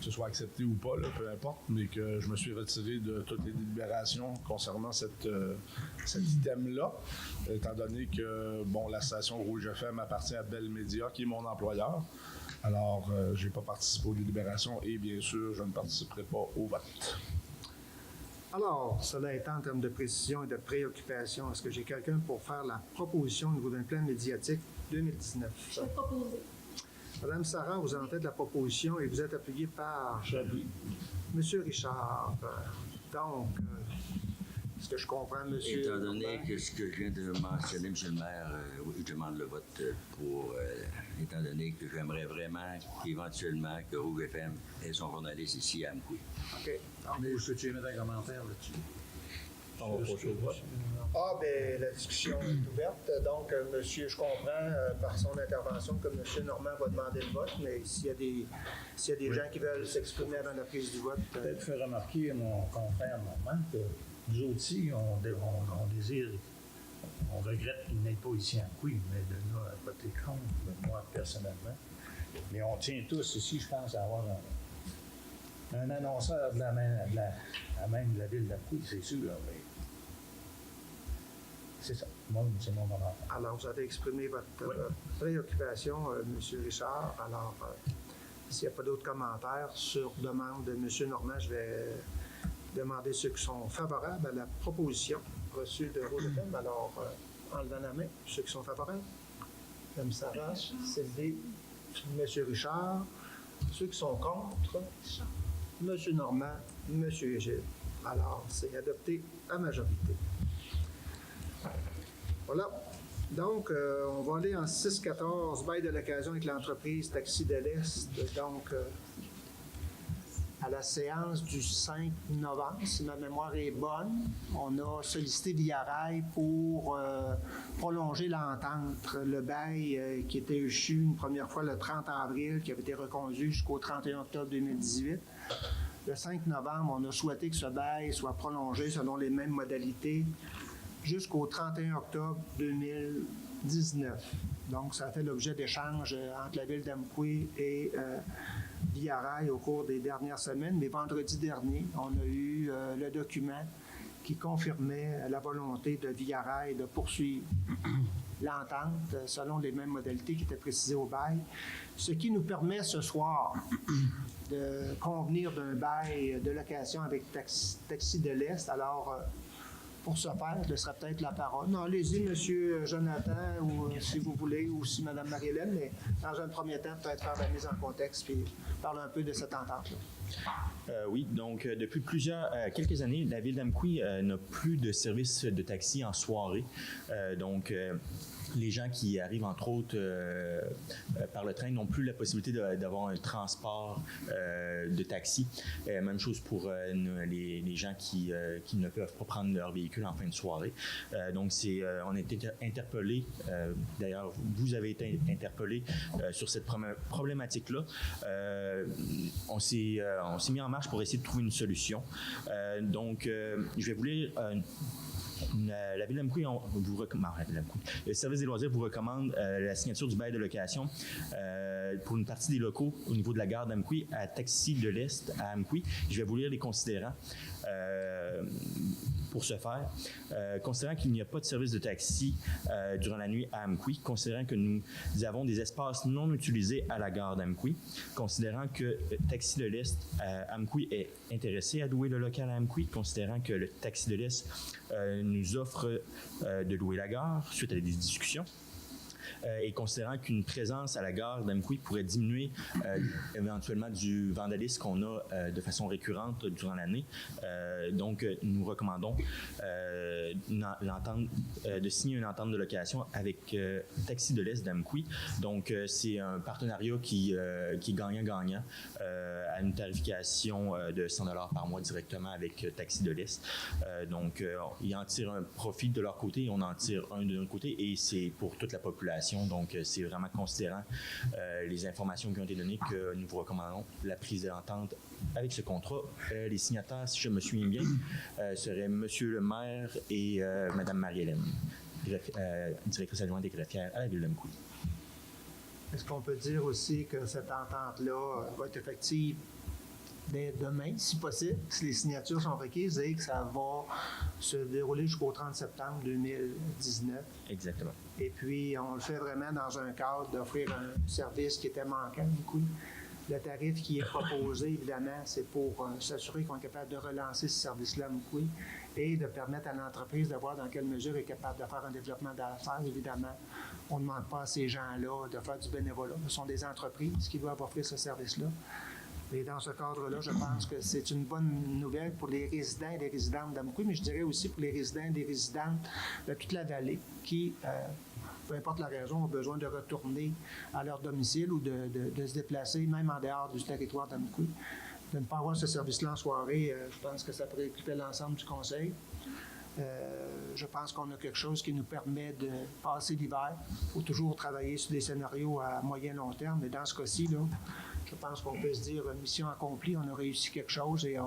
ce soit accepté ou pas, là, peu importe, mais que je me suis retiré de toutes les délibérations concernant cet item-là, étant donné que la station Rouge FM appartient à Bell Media, qui est mon employeur. Alors, je n'ai pas participé aux délibérations et bien sûr, je ne participerai pas au vote. Alors, cela étant en termes de précision et de préoccupation, est-ce que j'ai quelqu'un pour faire la proposition au niveau d'un plan médiatique 2019? Je vais proposer. Madame Sarah, vous en faites la proposition et vous êtes appuyée par Monsieur Richard. Donc, est-ce que je comprends, monsieur? Étant donné que ce que je viens de mentionner, M. le maire, oui, je demande le vote pour, étant donné que j'aimerais vraiment qu'éventuellement que Rouge FM ait son journaliste ici à Amqui. OK. Mais je peux-tu émettre un commentaire là-dessus? On va passer au vote. Ah, bien, la discussion est ouverte. Donc, monsieur, je comprends par son intervention que monsieur Normand va demander le vote, mais s'il y a des gens qui veulent s'exprimer avant la prise du vote... Peut-être faire remarquer à mon confrère Normand que nous aussi, on désire, on regrette qu'il n'ait pas ici en Amqui, mais de là à voter contre, moi personnellement. Mais on tient tous ici, je pense, à avoir un annonceur de même de la ville d'Amqui, c'est sûr. Mais c'est ça. Moi, c'est mon moment. Alors, vous avez exprimé votre préoccupation, monsieur Richard. Alors, s'il n'y a pas d'autres commentaires, sur demande de monsieur Normand, je vais demander ceux qui sont favorables à la proposition reçue de Rouge FM. Alors, en levant la main, ceux qui sont favorables. Mme Sarah, Sylvie, M. Richard. Ceux qui sont contre, M. Normand, M. Gilles. Alors, c'est adopté à majorité. Voilà. Donc, on va aller en 6-14, bail de l'occasion avec l'entreprise Taxi de l'Est. Donc, à la séance du 5 novembre, si ma mémoire est bonne, on a sollicité Via Rail pour prolonger l'entente. Le bail qui était échu une première fois le 30 avril, qui avait été reconduit jusqu'au 31 octobre 2018. Le 5 novembre, on a souhaité que ce bail soit prolongé selon les mêmes modalités jusqu'au 31 octobre 2019. Donc, ça a fait l'objet d'échanges entre la ville d'Amqui et Via Rail au cours des dernières semaines. Mais vendredi dernier, on a eu le document qui confirmait la volonté de Via Rail de poursuivre l'entente selon les mêmes modalités qui étaient précisées au bail, ce qui nous permet ce soir de convenir d'un bail de location avec Taxi de l'Est. Alors, pour ce faire, je laisserai peut-être la parole. Non, allez-y, M. Jonathan, ou si vous voulez, ou si Mme Marie-Hélène, mais dans un premier temps, peut-être faire la mise en contexte puis parler un peu de cette entente-là. Oui, donc depuis quelques années, la ville d'Amqui n'a plus de service de taxi en soirée. Les gens qui arrivent, entre autres, par le train n'ont plus la possibilité d'avoir un transport de taxi. Même chose pour les gens qui ne peuvent pas prendre leur véhicule en fin de soirée. On a été interpellés, d'ailleurs, vous avez été interpellés sur cette problématique-là. On s'est mis en marche pour essayer de trouver une solution. Je vais vous lire... La Ville d'Amqui vous recommande, le service des loisirs vous recommande la signature du bail de location pour une partie des locaux au niveau de la gare d'Amqui à Taxi de l'Est à Amqui. Je vais vous lire les considérants. Pour ce faire, considérant qu'il n'y a pas de service de taxi durant la nuit à Amqui, considérant que nous avons des espaces non utilisés à la gare d'Amqui, considérant que Taxi de l'Est à Amqui est intéressé à louer le local à Amqui, considérant que le Taxi de l'Est nous offre de louer la gare suite à des discussions, et considérant qu'une présence à la gare d'Amqui pourrait diminuer éventuellement du vandalisme qu'on a de façon récurrente durant l'année. Nous recommandons de signer une entente de location avec Taxi de l'Est d'Amqui. Donc, c'est un partenariat qui est gagnant-gagnant à une tarification de 100 $ par mois directement avec Taxi de l'Est. Ils en tirent un profit de leur côté et on en tire un de notre côté, et c'est pour toute la population. Donc, c'est vraiment considérant les informations qui ont été données que nous vous recommandons la prise d'entente avec ce contrat. Les signataires, si je me souviens bien, seraient M. le maire et Mme Marie-Hélène, directrice adjointe des greffières à la Ville d'Amqui. Est-ce qu'on peut dire aussi que cette entente-là va être effective dès demain, si possible, si les signatures sont requises, et que ça va se dérouler jusqu'au 30 septembre 2019? Exactement. Et puis, on le fait vraiment dans un cadre d'offrir un service qui était manquant, du coup. Le tarif qui est proposé, évidemment, c'est pour s'assurer qu'on est capable de relancer ce service-là à Amqui et de permettre à l'entreprise de voir dans quelle mesure elle est capable de faire un développement d'affaires. Évidemment, on ne demande pas à ces gens-là de faire du bénévolat. Ce sont des entreprises qui doivent offrir ce service-là. Et dans ce cadre-là, je pense que c'est une bonne nouvelle pour les résidents et les résidentes d'Amqui, mais je dirais aussi pour les résidents et les résidentes de toute la vallée qui, peu importe la raison, ont besoin de retourner à leur domicile ou de se déplacer, même en dehors du territoire d'Amqui. De ne pas avoir ce service-là en soirée, je pense que ça préoccupait l'ensemble du conseil. Je pense qu'on a quelque chose qui nous permet de passer l'hiver. Il faut toujours travailler sur des scénarios à moyen long terme, mais dans ce cas-ci, là, je pense qu'on peut se dire mission accomplie, on a réussi quelque chose et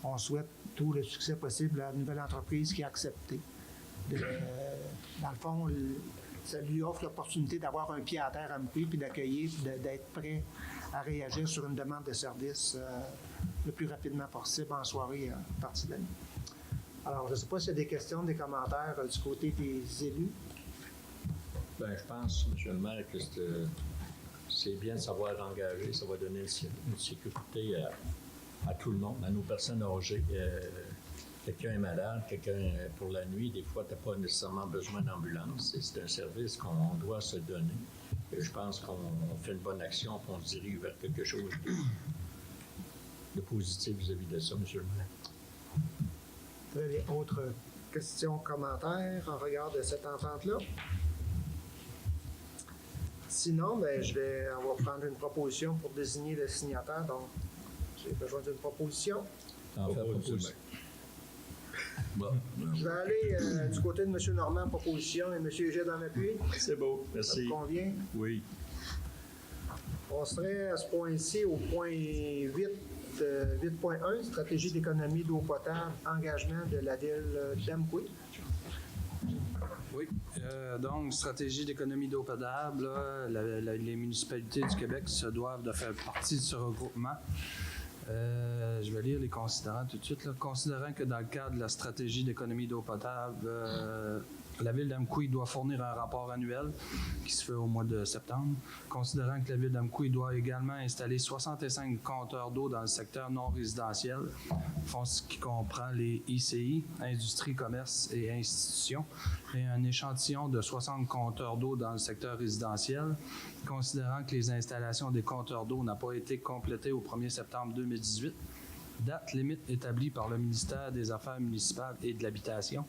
on souhaite tout le succès possible à la nouvelle entreprise qui a accepté. Dans le fond, ça lui offre l'opportunité d'avoir un pied à terre à Amqui puis d'accueillir, d'être prêt à réagir sur une demande de service le plus rapidement possible en soirée à partir de l'année. Alors, je ne sais pas s'il y a des questions, des commentaires du côté des élus. Bien, je pense, M. le maire, que c'est bien de savoir engager. Ça va donner une sécurité à tout le monde, à nos personnes âgées. Quelqu'un est malade, quelqu'un pour la nuit, des fois, tu n'as pas nécessairement besoin d'ambulance. C'est un service qu'on doit se donner. Et je pense qu'on fait une bonne action, qu'on se dirige vers quelque chose de positif vis-à-vis de ça, M. le maire. Très bien. Autres questions, commentaires en regard de cette entente-là? Sinon, on va prendre une proposition pour désigner le signataire. Donc, j'ai besoin d'une proposition. Bon. Je vais aller du côté de M. Normand, proposition, et M. Huget dans l'appui. C'est beau, merci. Ça vous convient? Oui. On serait à ce point-ci au point 8.1, stratégie d'économie d'eau potable, engagement de la ville d'Amqui. Oui, donc stratégie d'économie d'eau potable, là, les municipalités du Québec se doivent de faire partie de ce regroupement. Je vais lire les considérants tout de suite. Là. Considérant que dans le cadre de la stratégie d'économie d'eau potable, La Ville d'Amqui doit fournir un rapport annuel qui se fait au mois de septembre, considérant que la Ville d'Amqui doit également installer 65 compteurs d'eau dans le secteur non résidentiel, ce qui comprend les ICI, industrie, commerce et institutions, et un échantillon de 60 compteurs d'eau dans le secteur résidentiel, considérant que les installations des compteurs d'eau n'ont pas été complétées au 1er septembre 2018, date limite établie par le ministère des Affaires municipales et de l'Habitation.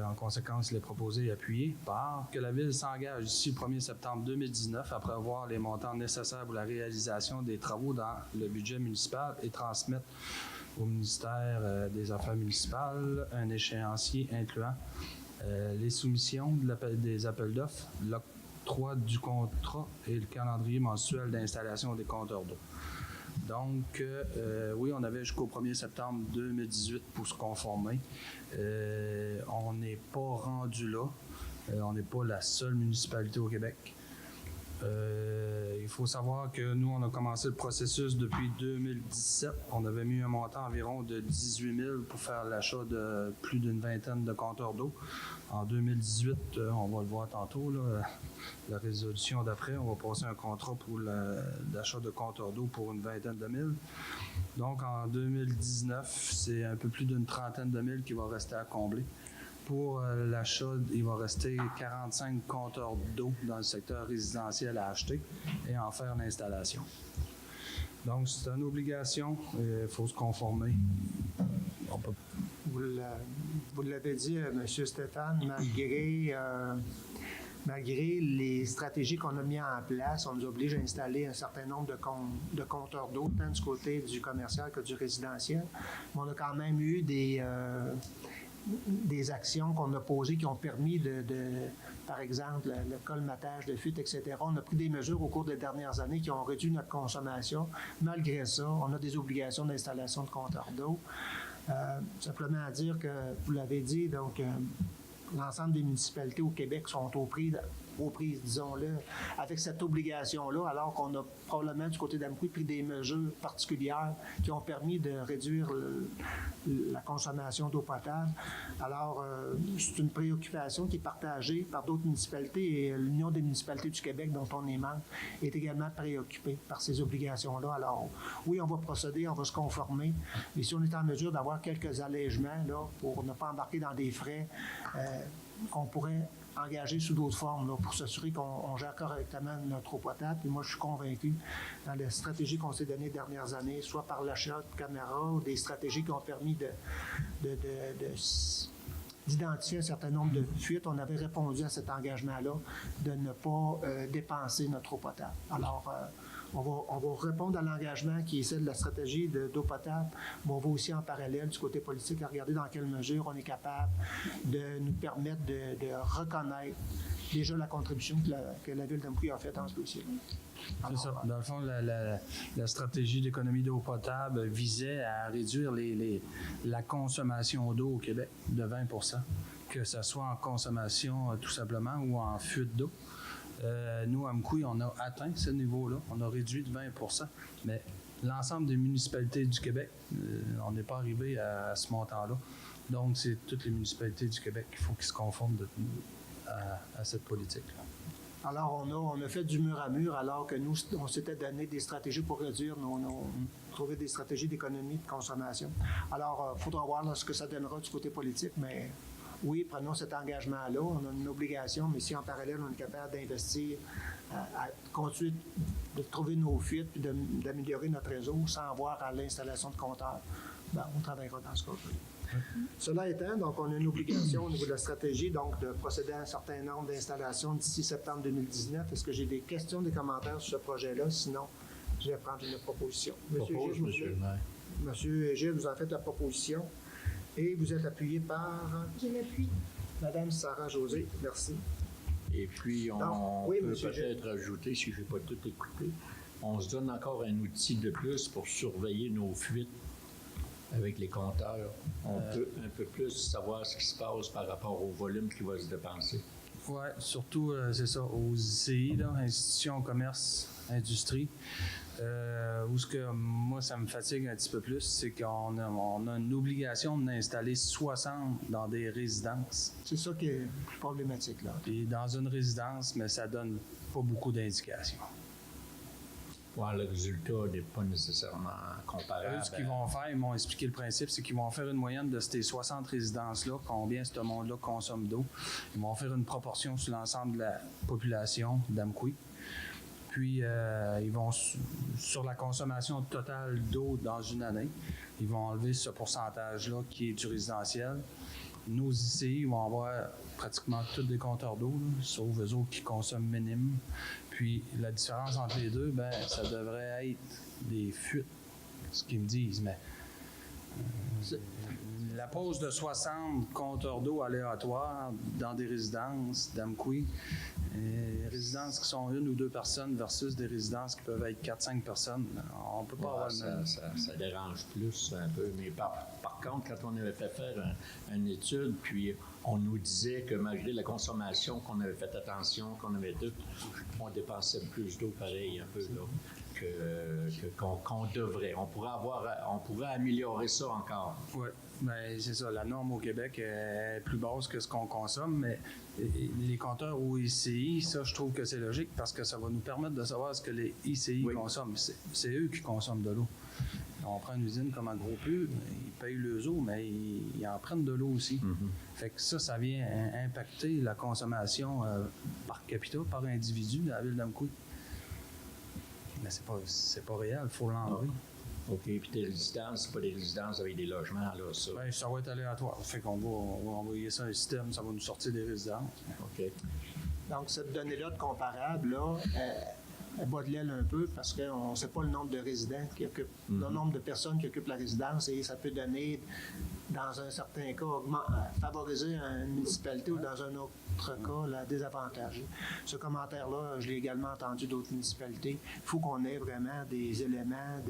En conséquence, il est proposé et appuyé par que la Ville s'engage d'ici le 1er septembre 2019 à prévoir les montants nécessaires pour la réalisation des travaux dans le budget municipal et transmettre au ministère des Affaires municipales un échéancier incluant les soumissions des appels d'offres, l'octroi du contrat et le calendrier mensuel d'installation des compteurs d'eau. Donc, oui, on avait jusqu'au 1er septembre 2018 pour se conformer. On n'est pas rendu là. On n'est pas la seule municipalité au Québec. Il faut savoir que nous, on a commencé le processus depuis 2017. On avait mis un montant environ de 18 000 pour faire l'achat de plus d'une vingtaine de compteurs d'eau. En 2018, on va le voir tantôt, là, la résolution d'après, on va passer un contrat pour l'achat de compteurs d'eau pour une vingtaine de mille. Donc, en 2019, c'est un peu plus d'une trentaine de mille qui va rester à combler. Pour l'achat, il va rester 45 compteurs d'eau dans le secteur résidentiel à acheter et en faire l'installation. Donc, c'est une obligation, il faut se conformer. On peut... Vous l'avez dit, M. Stéphane, malgré les stratégies qu'on a mises en place, on nous oblige à installer un certain nombre de compteurs d'eau, tant du côté du commercial que du résidentiel. Mais on a quand même eu des actions qu'on a posées qui ont permis par exemple, le colmatage de fuites, etc. On a pris des mesures au cours des dernières années qui ont réduit notre consommation. Malgré ça, on a des obligations d'installation de compteurs d'eau. Simplement à dire que, vous l'avez dit, donc l'ensemble des municipalités au Québec sont aux prises, disons-le, avec cette obligation-là, alors qu'on a probablement du côté d'Amqui pris des mesures particulières qui ont permis de réduire la consommation d'eau potable. Alors, c'est une préoccupation qui est partagée par d'autres municipalités et l'Union des municipalités du Québec, dont on est membre, est également préoccupée par ces obligations-là. Alors, oui, on va procéder, on va se conformer, mais si on est en mesure d'avoir quelques allègements là, pour ne pas embarquer dans des frais qu'on pourrait engager sous d'autres formes là, pour s'assurer qu'on gère correctement notre eau potable. Et moi, je suis convaincu, dans les stratégies qu'on s'est données les dernières années, soit par l'achat de caméras ou des stratégies qui ont permis d'identifier un certain nombre de fuites, on avait répondu à cet engagement-là de ne pas dépenser notre eau potable. Alors, on va répondre à l'engagement qui est celle de la stratégie d'eau potable, mais on va aussi en parallèle du côté politique à regarder dans quelle mesure on est capable de nous permettre de reconnaître déjà la contribution que la Ville d'Amqui a faite en ce dossier. C'est ça. Dans le fond, la stratégie d'économie d'eau potable visait à réduire la consommation d'eau au Québec de 20 %, que ce soit en consommation tout simplement ou en fuite d'eau. Nous, à Amqui, on a atteint ce niveau-là. On a réduit de 20 %. Mais l'ensemble des municipalités du Québec, on n'est pas arrivé à ce montant-là. Donc, c'est toutes les municipalités du Québec qu'il faut qu'ils se conforment à cette politique-là. Alors, on a fait du mur à mur, alors que nous, on s'était donné des stratégies pour réduire trouver des stratégies d'économie de consommation. Alors, il faudra voir là, ce que ça donnera du côté politique, mais oui, prenons cet engagement-là. On a une obligation, mais si en parallèle, on est capable d'investir, à continuer de trouver nos fuites puis d'améliorer notre réseau sans avoir à l'installation de compteurs, on travaillera dans ce cas-là. Cela étant, donc, on a une obligation au niveau de la stratégie, donc, de procéder à un certain nombre d'installations d'ici septembre 2019. Est-ce que j'ai des questions, des commentaires sur ce projet-là? Sinon, je vais prendre une proposition. Monsieur le maire. Monsieur Gilles, vous en faites la proposition. Et vous êtes appuyé par... Je l'appuie. Madame Sarah-Josée, merci. Et puis, on oui, peut monsieur peut-être ajouter, si je n'ai pas tout écouté, on se donne encore un outil de plus pour surveiller nos fuites avec les compteurs. On peut un peu plus savoir ce qui se passe par rapport au volume qui va se dépenser. Oui, surtout, c'est ça, aux ICI, là, institutions, commerce industrie. Où ce que moi, ça me fatigue un petit peu plus, c'est qu'on a une obligation d'installer 60 dans des résidences. C'est ça qui est plus problématique, là. Et dans une résidence, mais ça donne pas beaucoup d'indications. Ouais, le résultat n'est pas nécessairement comparable. Eux, ce qu'ils vont faire, ils m'ont expliqué le principe, c'est qu'ils vont faire une moyenne de ces 60 résidences-là, combien ce monde-là consomme d'eau. Ils vont faire une proportion sur l'ensemble de la population d'Amqui. Puis, ils vont, sur la consommation totale d'eau dans une année, ils vont enlever ce pourcentage-là qui est du résidentiel. Nos ICI vont avoir pratiquement tous des compteurs d'eau, là, sauf eux autres qui consomment minime. Puis, la différence entre les deux, ben, ça devrait être des fuites, ce qu'ils me disent. Mais la pose de 60 compteurs d'eau aléatoires dans des résidences d'Amqui, résidences qui sont 1 ou 2 personnes versus des résidences qui peuvent être 4-5 personnes, on ne peut pas avoir le même. Ça dérange plus un peu. Mais par contre, quand on avait fait faire une étude, puis on nous disait que malgré la consommation, qu'on avait fait attention, qu'on avait tout, on dépensait plus d'eau pareil un peu là, qu'on devrait. On pourrait améliorer ça encore. Oui, bien c'est ça. La norme au Québec est plus basse que ce qu'on consomme, mais les compteurs au ICI, ça, je trouve que c'est logique parce que ça va nous permettre de savoir ce que les ICI consomment. C'est eux qui consomment de l'eau. On prend une usine comme un gros pub, ils payent leurs eaux, mais ils en prennent de l'eau aussi. Fait que ça vient impacter la consommation par capita, par individu à la ville d'Amqui. Mais c'est pas réel, il faut l'enlever. OK, puis tes résidences, c'est pas des résidences avec des logements, là, ça? Bien, ça va être aléatoire. Fait qu'on va envoyer ça à un système, ça va nous sortir des résidences. OK. Donc, cette donnée-là de comparable, là, elle bat de l'aile un peu parce qu'on ne sait pas le nombre de résidents qui occupent, le nombre de personnes qui occupent la résidence et ça peut donner, dans un certain cas, favoriser une municipalité ou dans un autre cas, la désavantager. Ce commentaire-là, je l'ai également entendu d'autres municipalités. Il faut qu'on ait vraiment des éléments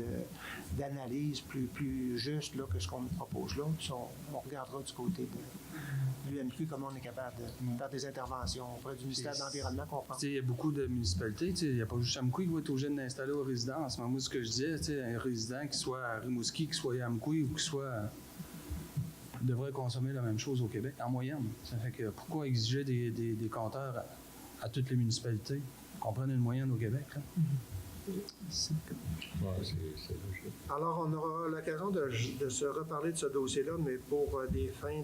d'analyse plus justes là, que ce qu'on nous propose là. Puis on regardera du côté de l'UMQ comment on est capable de faire des interventions auprès du ministère de l'Environnement qu'on prend. Il y a beaucoup de municipalités. Il n'y a pas juste Amqui qui va être obligé d'installer aux résidences. Mais moi, ce que je disais, un résident qui soit à Rimouski, qui soit à Amqui ou qui soit devrait consommer la même chose au Québec, en moyenne. Ça fait que pourquoi exiger des compteurs à toutes les municipalités? Qu'on prenne une moyenne au Québec, là. C'est logique. Alors, on aura l'occasion de se reparler de ce dossier-là, mais pour des fins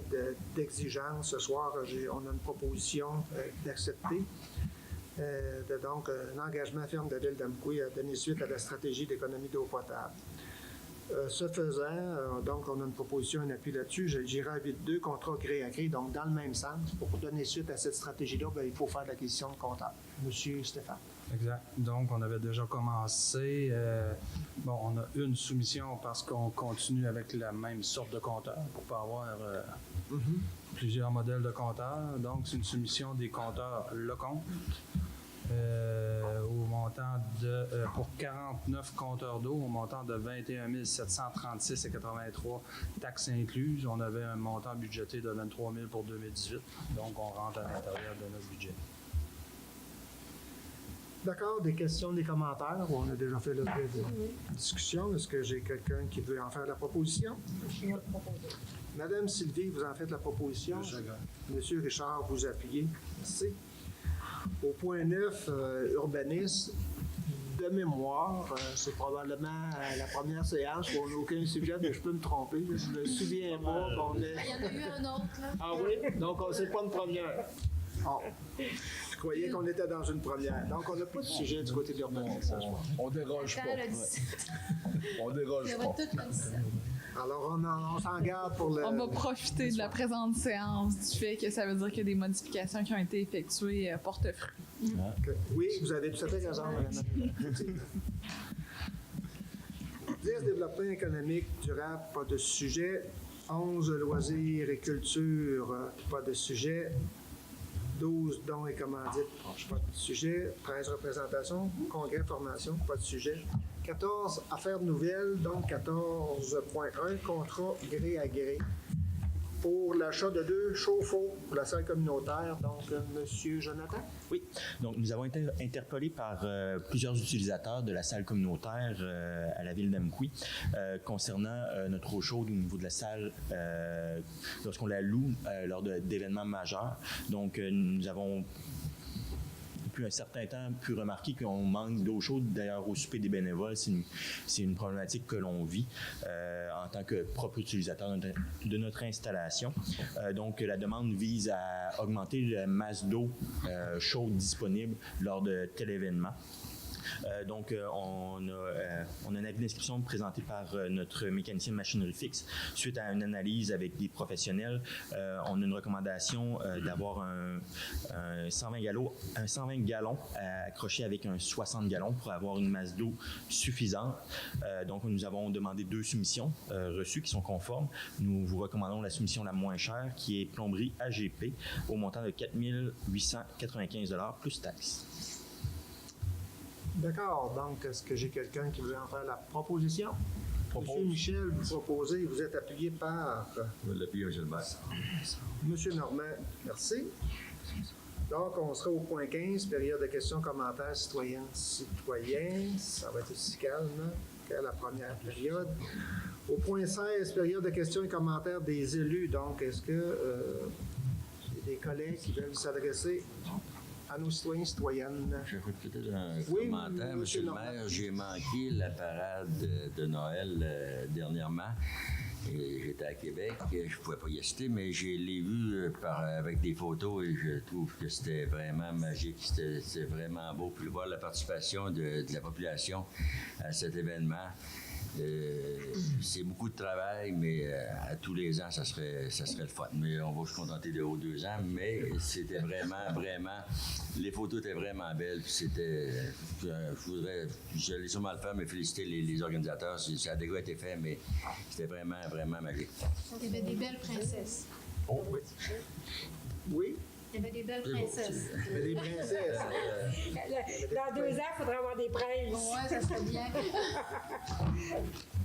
d'exigence, ce soir, on a une proposition d'accepter. Donc, un engagement ferme de la Ville d'Amqui à donner suite à la stratégie d'économie d'eau potable. Ce faisant, donc, on a une proposition, un appui là-dessus. J'irai à 2 contrats gré à gré, donc dans le même sens. Pour donner suite à cette stratégie-là, bien, il faut faire de l'acquisition de comptables. Monsieur Stéphane. Exact. Donc, on avait déjà commencé. On a une soumission parce qu'on continue avec la même sorte de compteur pour ne pas avoir plusieurs modèles de compteurs. Donc, c'est une soumission des compteurs Lecomte au montant de, pour 49 compteurs d'eau, au montant de 21 736,83 taxes incluses. On avait un montant budgété de 23 000 pour 2018. Donc, on rentre à l'intérieur de notre budget. D'accord, des questions, des commentaires? On a déjà fait l'objet de discussion. Est-ce que j'ai quelqu'un qui veut en faire la proposition? Je vais le proposer. Madame Sylvie, vous en faites la proposition. Monsieur Richard, vous appuyez. Merci. Au point 9, urbanisme. De mémoire, c'est probablement la première séance où on n'a aucun sujet, mais je peux me tromper. Je me souviens pas qu'on est... Il y en a eu un autre, là. Ah oui? Donc, c'est pas une première. Oh. Je croyais qu'on était dans une première. Donc, on n'a pas de sujet du côté de l'urbanisme. On déroge pas. Attends, le 17. On déroge Il y pas. aura tout le 17. Alors, on s'en garde pour le... On va profiter de la présente séance du fait que ça veut dire qu'il y a des modifications qui ont été effectuées porte fruit. Oui, vous avez tout à fait raison, madame. 10, développement économique durable, pas de sujet. 11, loisirs et culture, pas de sujet. 12, dons et commandites, pas de sujet. 13, représentation. Congrès, formation, pas de sujet. 14, affaires nouvelles, donc 14.1, contrat gré à gré. pour l'achat de 2 chauffe-eau pour la salle communautaire. Donc, Monsieur Jonathan. Oui, donc nous avons été interpellés par plusieurs utilisateurs de la salle communautaire à la ville d'Amqui concernant notre eau chaude au niveau de la salle lorsqu'on la loue lors d'événements majeurs. Donc, nous avons depuis un certain temps pu remarquer qu'on manque d'eau chaude. D'ailleurs, au souper des bénévoles, c'est une problématique que l'on vit en tant que propre utilisateur de notre installation. Donc, la demande vise à augmenter la masse d'eau chaude disponible lors de tel événement. Donc, on a un avis d'inscription présenté par notre mécanicien de machinerie fixe. Suite à une analyse avec des professionnels, on a une recommandation d'avoir un 120 gallons accroché avec un 60 gallons pour avoir une masse d'eau suffisante. Donc, nous avons demandé 2 soumissions reçues qui sont conformes. Nous vous recommandons la soumission la moins chère qui est plomberie AGP au montant de 4 895 $ plus taxes. D'accord. Donc, est-ce que j'ai quelqu'un qui veut en faire la proposition? Monsieur Michel, vous proposez, vous êtes appuyé par... Je vais l'appuyer, M. le maire. Monsieur Normand, merci. Donc, on sera au point 15, période de questions, commentaires, citoyennes, citoyens. Ça va être aussi calme que la première période. Au point 16, période de questions et commentaires des élus. Donc, est-ce que il y a des collègues qui veulent s'adresser à nos citoyens et citoyennes? Je fais peut-être un commentaire, M. le maire. J'ai manqué la parade de Noël dernièrement. J'étais à Québec, je ne pouvais pas y assister, mais je l'ai vu avec des photos et je trouve que c'était vraiment magique, c'était vraiment beau. Puis voir la participation de la population à cet événement. C'est beaucoup de travail, mais à tous les ans, ça serait le fun. Mais on va se contenter de 2 ans, mais c'était vraiment, les photos étaient vraiment belles. Puis j'allais sûrement le faire, mais féliciter les organisateurs. Ça a déjà été fait, mais c'était vraiment magique. Il y avait des belles princesses. Oh, oui. Oui? Il y avait des belles princesses. Il y avait des princesses. Dans 2 ans, il faudra avoir des princes. Ouais, ça serait bien.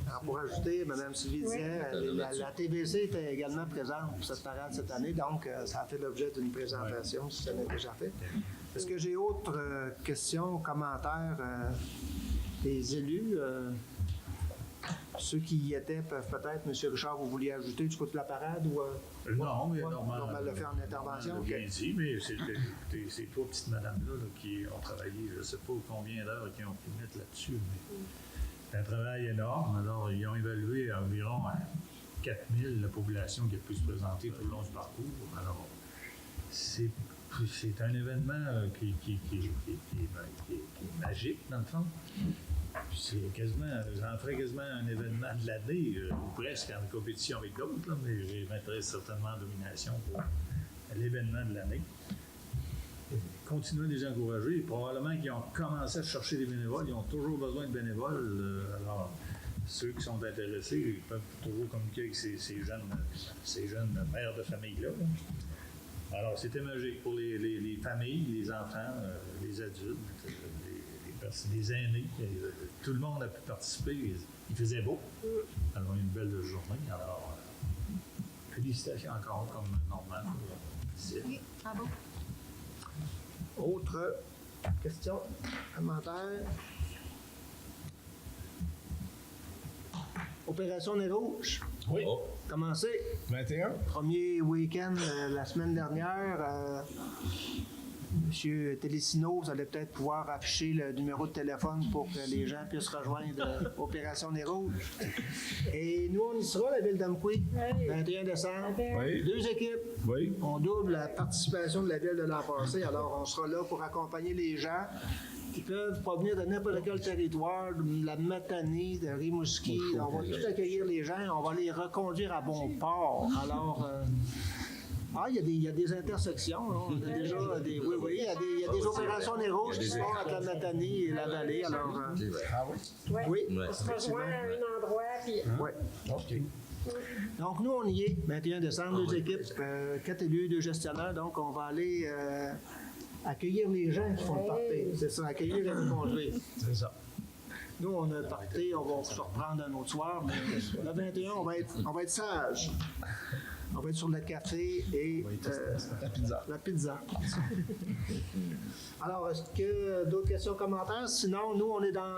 Alors, pour ajouter, Mme Sylvie disait, la TVC était également présente pour cette parade cette année, donc ça a fait l'objet d'une présentation, si ça n'est déjà fait. Est-ce que j'ai autres questions, commentaires des élus? Ceux qui y étaient peuvent peut-être, M. Richard, vous vouliez ajouter du côté de la parade ou... Non, mais normal le fait en intervention. Bien dit, mais c'est 3 petites madames-là qui ont travaillé, je ne sais pas combien d'heures qui ont pu mettre là-dessus, mais c'est un travail énorme. Alors, ils ont évalué environ à 4000 la population qui a pu se présenter tout le long du parcours. Alors, c'est un événement qui est magique, dans le fond. C'est quasiment, j'en ferais quasiment un événement de l'année, ou presque en compétition avec d'autres, là, mais je mettrais certainement en domination pour l'événement de l'année. Continuez à les encourager. Probablement qu'ils ont commencé à chercher des bénévoles, ils ont toujours besoin de bénévoles. Alors, ceux qui sont intéressés, ils peuvent toujours communiquer avec ces jeunes mères de famille-là. Alors, c'était magique pour les familles, les enfants, les adultes. Les aînés, tout le monde a pu participer. Il faisait beau. Alors, une belle journée. Alors, félicitations encore, comme Normand. Oui, bravo. Autre question, commentaire? Opération Nez Rouge. Oui. Commencé. 21. Premier week-end la semaine dernière. Monsieur Télésino, vous allez peut-être pouvoir afficher le numéro de téléphone pour que les gens puissent rejoindre Opération Nez Rouge. Et nous, on y sera, la ville d'Amqui, 21 décembre. Oui. 2 équipes. Oui. On double la participation de la ville de l'an passé. Alors, on sera là pour accompagner les gens qui peuvent provenir de n'importe quel territoire, de la Matanie, de Rimouski. On va tout accueillir les gens. On va les reconduire à bon port. Alors... il y a des intersections. Hein. Il y a déjà des, il y a des opérations Nez Rouge qui se font entre la Matanie et la vallée. Alors, oui. On se rejoint à un endroit. Puis... Oui. OK. Donc, nous, on y est. 21 décembre, 2 équipes, 4 élus, 2 gestionnaires. Donc, on va aller accueillir les gens qui font le party. C'est ça, accueillir et reconduire. C'est ça. Nous, on a un party, on va se reprendre un autre soir, mais le 21, on va être sage. On va être sur le café et la pizza. Alors, est-ce que d'autres questions, commentaires? Sinon, nous, on est dans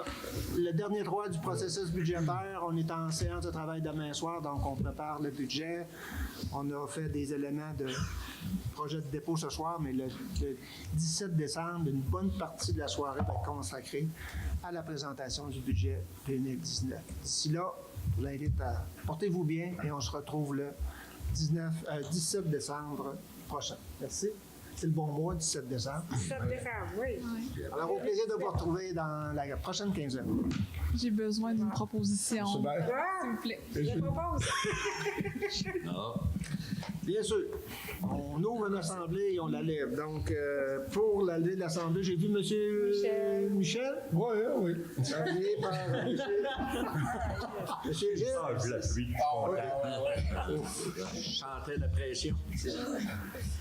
le dernier droit du processus budgétaire. On est en séance de travail demain soir, donc on prépare le budget. On a fait des éléments de projet de dépôt ce soir, mais le 17 décembre, une bonne partie de la soirée va être consacrée à la présentation du budget 2019. D'ici là, je vous invite à portez-vous bien et on se retrouve le 17 décembre prochain. Merci. C'est le bon mois, 17 décembre. 17 décembre, oui. Alors, au plaisir de vous retrouver dans la prochaine quinzaine. J'ai besoin d'une proposition, Super. s'il vous plaît. Je propose. Bien sûr, on ouvre une assemblée et on la lève. Donc, pour la levée de l'assemblée, j'ai vu M. Michel. Oui. Appuyé par M. Gilles. Chanter la pression.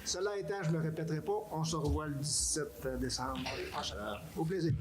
Cela étant, je ne le répéterai pas, on se revoit le 17 décembre prochain. Au plaisir.